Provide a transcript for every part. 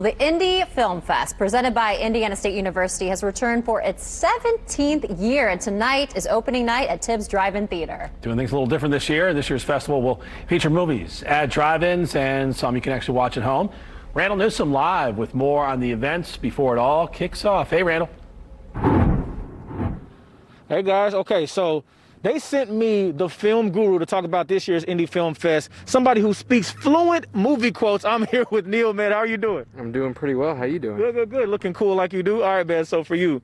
The Indy Film Fest, presented by Indiana State University, has returned for its 17th year, and tonight is opening night at Tibbs Drive-In Theater. Doing things a little different this year. This year's festival will feature movies at drive-ins and some you can actually watch at home. Randall Newsom live with more on the events before it all kicks off. Hey, Randall. Hey, guys. Okay, so they sent me the film guru to talk about this year's Indy Film Fest. Somebody who speaks fluent movie quotes. I'm here with Neil, man. How are you doing? I'm doing pretty well. How you doing? Good. Looking cool like you do. All right, man. So for you,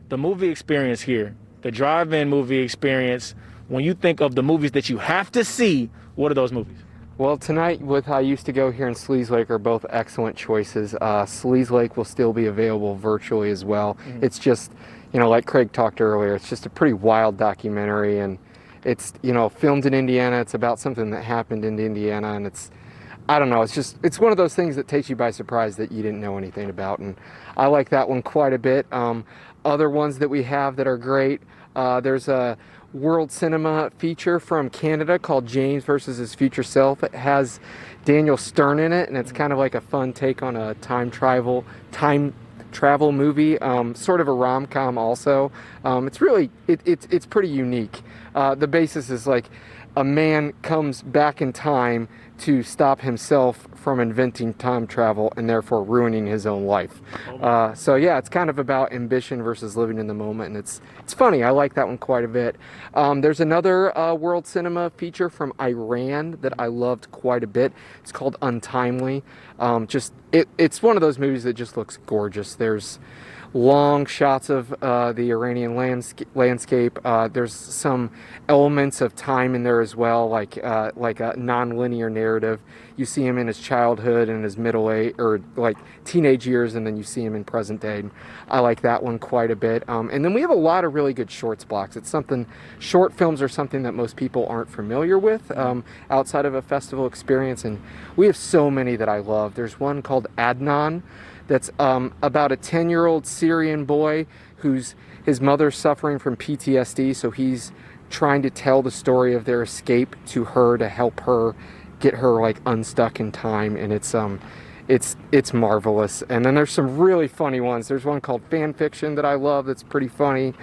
the movie experience here, the drive-in movie experience, when you think of the movies that you have to see, what are those movies? Well, tonight with I Used to Go here in Sleaze Lake are both excellent choices. Sleaze Lake will still be available virtually as well. It's just, like Craig talked earlier, it's just a pretty wild documentary, and it's, filmed in Indiana. It's about something that happened in Indiana, and I don't know, it's one of those things that takes you by surprise that you didn't know anything about, and I like that one quite a bit. Other ones that we have that are great, there's a World Cinema feature from Canada called James versus His Future Self. It has Daniel Stern in it, and it's kind of like a fun take on a time travel movie, sort of a rom-com also. It's pretty unique. The basis is like a man comes back in time to stop himself from inventing time travel and therefore ruining his own life. So yeah, it's kind of about ambition versus living in the moment, and it's funny. I like that one quite a bit. There's another World Cinema feature from Iran that I loved quite a bit. It's called Untimely. It's one of those movies that just looks gorgeous. There's long shots of the Iranian landscape. There's some elements of time in there as well, like a non-linear narrative. You see him in his childhood and his middle age, or like teenage years, and then you see him in present day. I like that one quite a bit. And then we have a lot of really good shorts blocks. Short films are something that most people aren't familiar with outside of a festival experience, and we have so many that I love. There's one called Adnan that's about a 10-year-old Syrian boy his mother's suffering from PTSD, so he's trying to tell the story of their escape to her to help her get her like unstuck in time, and it's marvelous. And then there's some really funny ones. There's one called Fan Fiction that I love that's pretty funny.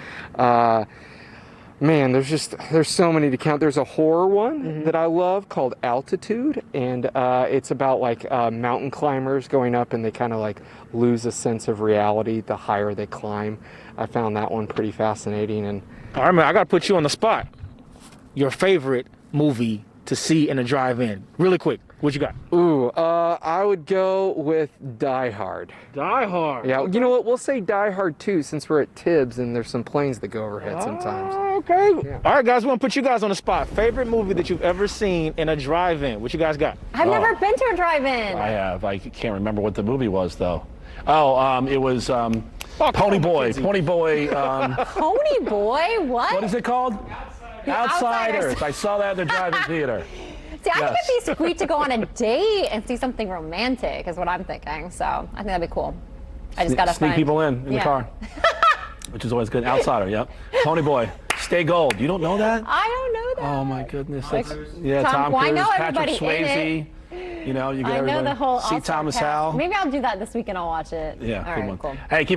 Man, there's so many to count. There's a horror one that I love called Altitude, and it's about like mountain climbers going up, and they kind of like lose a sense of reality the higher they climb. I found that one pretty fascinating. And all right, man, I got to put you on the spot. Your favorite movie to see in a drive-in, really quick. What you got? Ooh, I would go with Die Hard. Die Hard. Yeah, okay. You know what? We'll say Die Hard 2 since we're at Tibbs and there's some planes that go overhead sometimes. Okay. Yeah. All right, guys, we're going to put you guys on the spot. Favorite movie that you've ever seen in a drive-in? What you guys got? I've never been to a drive-in. I have. I can't remember what the movie was, though. Oh, it was Pony Boy. Pony Boy. Pony Boy? What? What is it called? Outsiders. I saw that in the drive-in theater. See, I think it'd be sweet to go on a date and see something romantic, is what I'm thinking. So I think that'd be cool. I just gotta sneak people in the car, which is always good. Outsider, yep. Pony Boy, Stay Gold. You don't know that? I don't know that. Oh my goodness. Tom Tom Cruise, Cruise, know Patrick Swayze. You get I know everybody. the whole See Thomas Howell. Maybe I'll do that this week and I'll watch it. Yeah, all good right, one. Cool. Hey, keep